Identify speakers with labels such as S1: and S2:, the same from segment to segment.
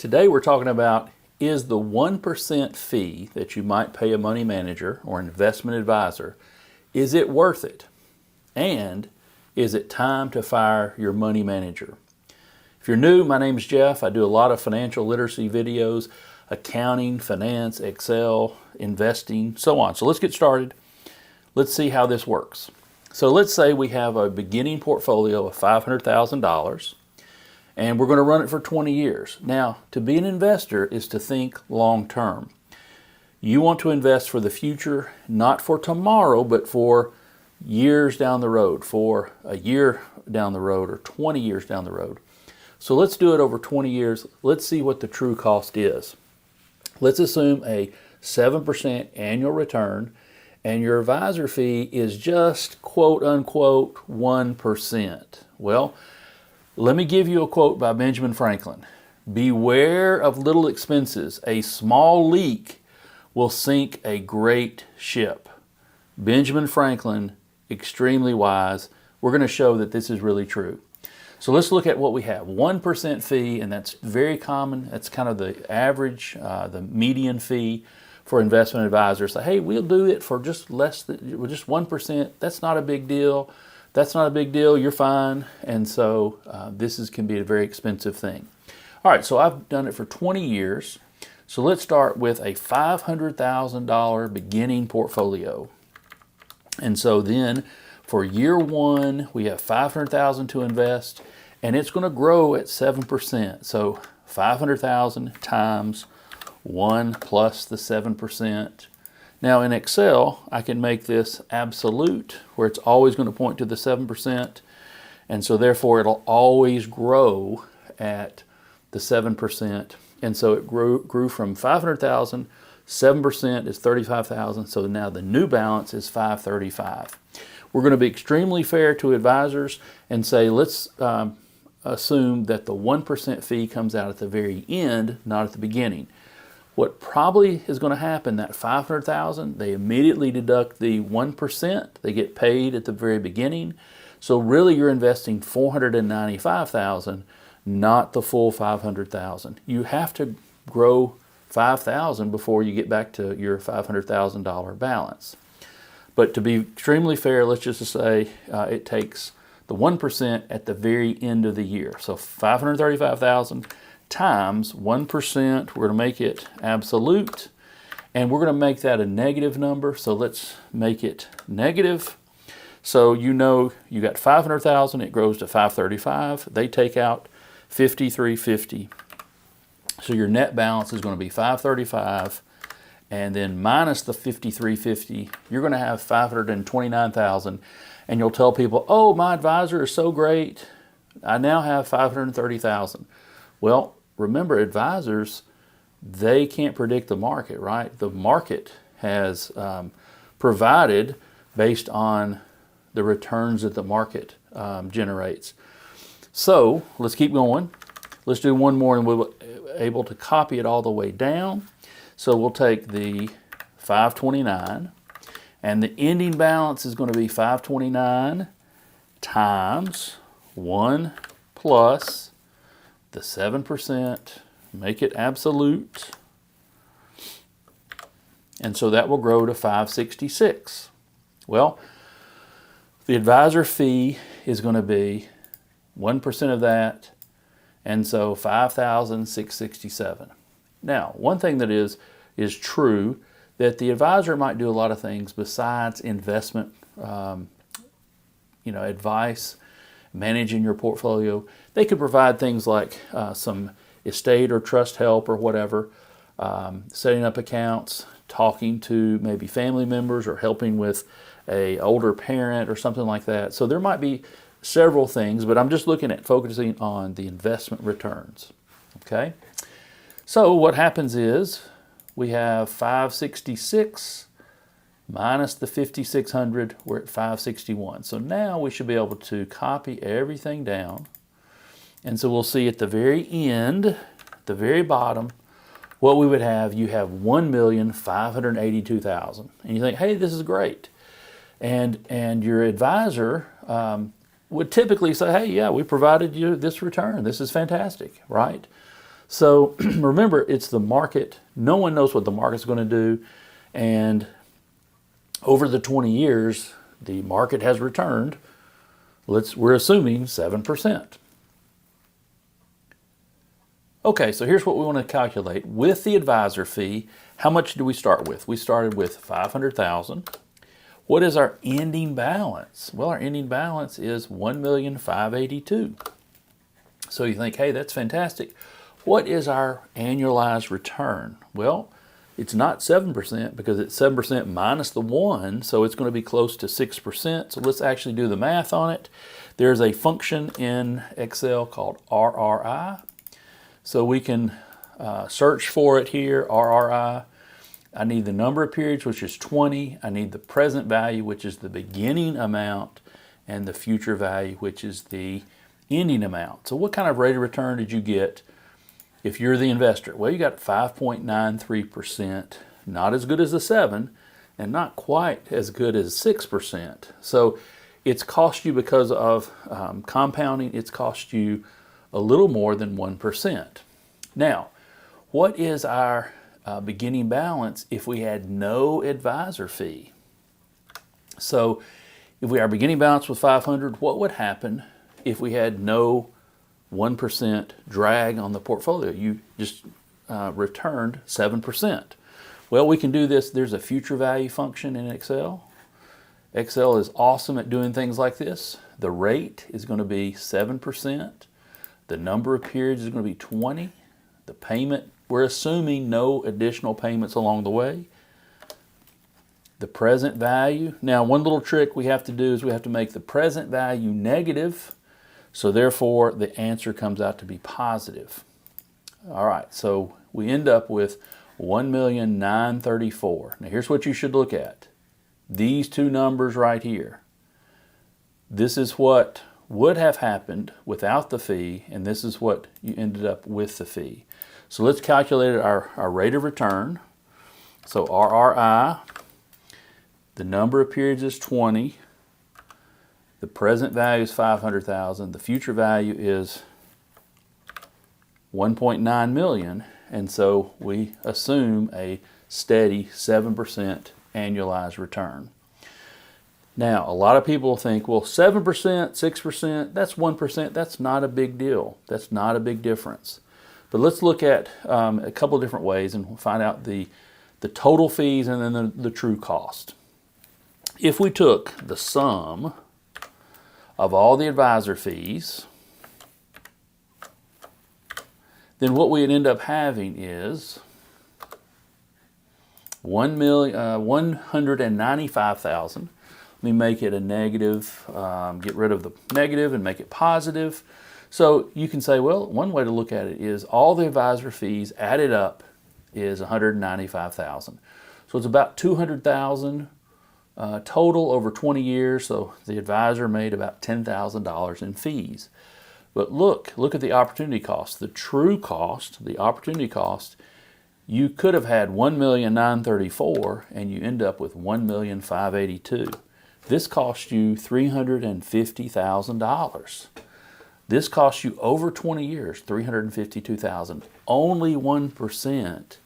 S1: Today we're talking about, is the 1% fee that you might pay a money manager or investment advisor, is it worth it? And is it time to fire your money manager? If you're new, my name is Jeff. I do a lot of financial literacy videos, accounting, finance, Excel, investing, so on. So let's get started. Let's see how this works. So let's say we have a beginning portfolio of $500,000 and we're going to run it for 20 years. Now, to be an investor is to think long term. You want to invest for the future, not for tomorrow, but for years down the road, for a year down the road or 20 years down the road. So let's do it over 20 years. Let's see what the true cost is. Let's assume a 7% annual return and your advisor fee is just quote unquote 1%. Well, let me give you a quote by Benjamin Franklin. Beware of little expenses. A small leak will sink a great ship. Benjamin Franklin, extremely wise. We're going to show that this is really true. So let's look at what we have. 1% fee, and that's very common. That's kind of the average, the median fee for investment advisors. Say, hey, we'll do it for just just 1%. That's not a big deal. That's not a big deal. You're fine. And so can be a very expensive thing. All right, so I've done it for 20 years. So let's start with a $500,000 beginning portfolio. And so then for year one, we have $500,000 to invest, and it's going to grow at 7%. So $500,000 times 1 plus the 7%. Now in Excel, I can make this absolute, where it's always going to point to the 7%, and so therefore it'll always grow at the 7%. And so it grew from 500,000, 7% is 35,000, so now the new balance is 535. We're going to be extremely fair to advisors and say, let's assume that the 1% fee comes out at the very end, not at the beginning. What probably is going to happen, that $500,000, they immediately deduct the 1%. They get paid at the very beginning. So really you're investing $495,000, not the full $500,000. You have to grow $5,000 before you get back to your $500,000 balance. But to be extremely fair, let's just say it takes the 1% at the very end of the year. So $535,000 times 1%, we're going to make it absolute, and we're going to make that a negative number. So let's make it negative. So you know you got 500,000, it grows to 535. They take out 5350. So your net balance is going to be 535, and then minus the 5350, you're going to have 529,000. And you'll tell people, "Oh, my advisor is so great. I now have 530,000." Well, remember, advisors, they can't predict the market, right? The market has provided based on the returns that the market generates. So let's keep going. Let's do one more and we'll be able to copy it all the way down. So we'll take the 529 and the ending balance is going to be 529 times 1 plus the 7%, make it absolute, and so that will grow to 566. Well, the advisor fee is going to be 1% of that, and so 5,667. Now, one thing that is true, that the advisor might do a lot of things besides investment, advice, managing your portfolio. They could provide things like some estate or trust help or whatever, setting up accounts, talking to maybe family members or helping with an older parent or something like that. So there might be several things, but I'm just focusing on the investment returns. Okay? So what happens is we have 566 minus the 5,600, we're at 561. So now we should be able to copy everything down. And so we'll see at the very end, the very bottom, what we would have. You have 1,582,000. And you think, hey, this is great. And your advisor would typically say, hey, yeah, we provided you this return. This is fantastic, right? So remember, it's the market. No one knows what the market's going to do. And over the 20 years, the market has returned, we're assuming 7%. Okay, so here's what we want to calculate. With the advisor fee, how much do we start with? We started with $500,000. What is our ending balance? Well, our ending balance is $1,582,000. So you think, hey, that's fantastic. What is our annualized return? Well, it's not 7% because it's 7% minus the 1, so it's going to be close to 6%. So let's actually do the math on it. There's a function in Excel called RRI. So we can search for it here, RRI. I need the number of periods, which is 20. I need the present value, which is the beginning amount, and the future value, which is the ending amount. So what kind of rate of return did you get if you're the investor? Well, you got 5.93%, not as good as the 7, and not quite as good as 6%. So it's cost you, because of compounding, it's cost you a little more than 1%. Now, what is our beginning balance if we had no advisor fee? So if our beginning balance was 500, what would happen if we had no 1% drag on the portfolio? You just returned 7%. Well, we can do this. There's a future value function in Excel. Excel is awesome at doing things like this. The rate is going to be 7%. The number of periods is going to be 20. The payment, we're assuming no additional payments along the way. The present value. Now, one little trick we have to do is we have to make the present value negative. So therefore, the answer comes out to be positive. All right, so we end up with $1,934,000. Now here's what you should look at. These two numbers right here. This is what would have happened without the fee, and this is what you ended up with the fee. So let's calculate our rate of return. So RRI, the number of periods is 20. The present value is 500,000. The future value is 1.9 million. And so we assume a steady 7% annualized return. Now, a lot of people think, well, 7%, 6%, that's 1%. That's not a big deal. That's not a big difference. But let's look at a couple of different ways and find out the total fees and then the true cost. If we took the sum of all the advisor fees, then what we'd end up having is $195,000. Let me make it a negative, get rid of the negative and make it positive. So you can say, well, one way to look at it is all the advisor fees added up is $195,000. So it's about $200,000 total over 20 years. So the advisor made about $10,000 in fees. But look at the opportunity cost. The true cost, the opportunity cost, you could have had $1,934,000 and you end up with $1,582,000. This cost you $350,000. This costs you over 20 years, $352,000. Only 1%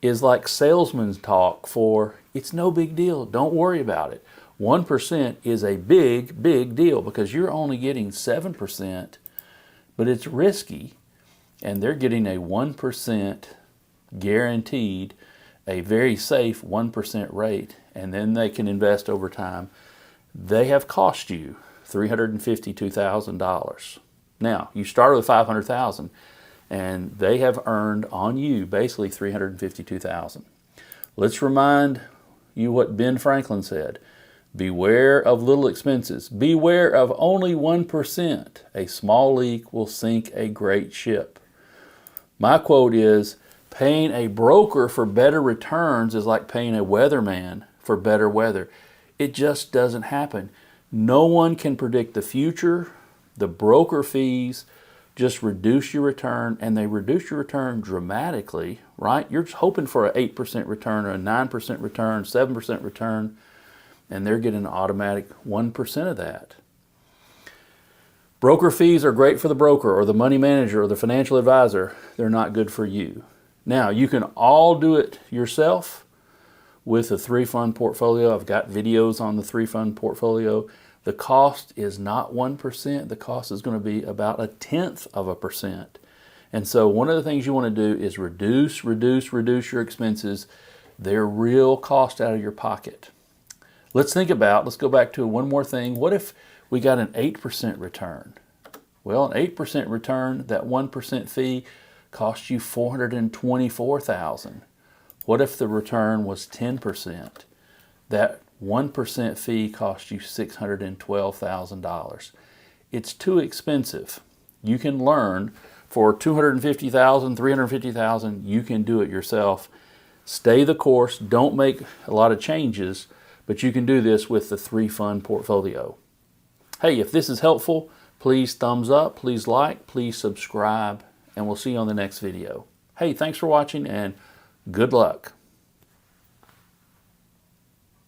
S1: is like salesman's talk for, it's no big deal, don't worry about it. 1% is a big, big deal because you're only getting 7%, but it's risky, and they're getting a 1% guaranteed, a very safe 1% rate, and then they can invest over time. They have cost you $352,000. Now, you started with $500,000, and they have earned on you basically $352,000. Let's remind you what Ben Franklin said. Beware of little expenses. Beware of only 1%. A small leak will sink a great ship. My quote is, paying a broker for better returns is like paying a weatherman for better weather. It just doesn't happen. No one can predict the future. The broker fees just reduce your return, and they reduce your return dramatically, right? You're just hoping for an 8% return or a 9% return, 7% return, and they're getting an automatic 1% of that. Broker fees are great for the broker or the money manager or the financial advisor. They're not good for you. Now, you can all do it yourself with a 3-fund portfolio. I've got videos on the 3-fund portfolio. The cost is not 1%. The cost is going to be about 0.1%. And so one of the things you want to do is reduce your expenses. They're real cost out of your pocket. Let's go back to one more thing. What if we got an 8% return? Well, an 8% return, that 1% fee cost you $424,000. What if the return was 10%? That 1% fee cost you $612,000. It's too expensive. You can learn for $250,000, $350,000, you can do it yourself. Stay the course, don't make a lot of changes, but you can do this with the 3-fund portfolio. Hey, if this is helpful, please thumbs up, please like, please subscribe, and we'll see you on the next video. Hey, thanks for watching and good luck.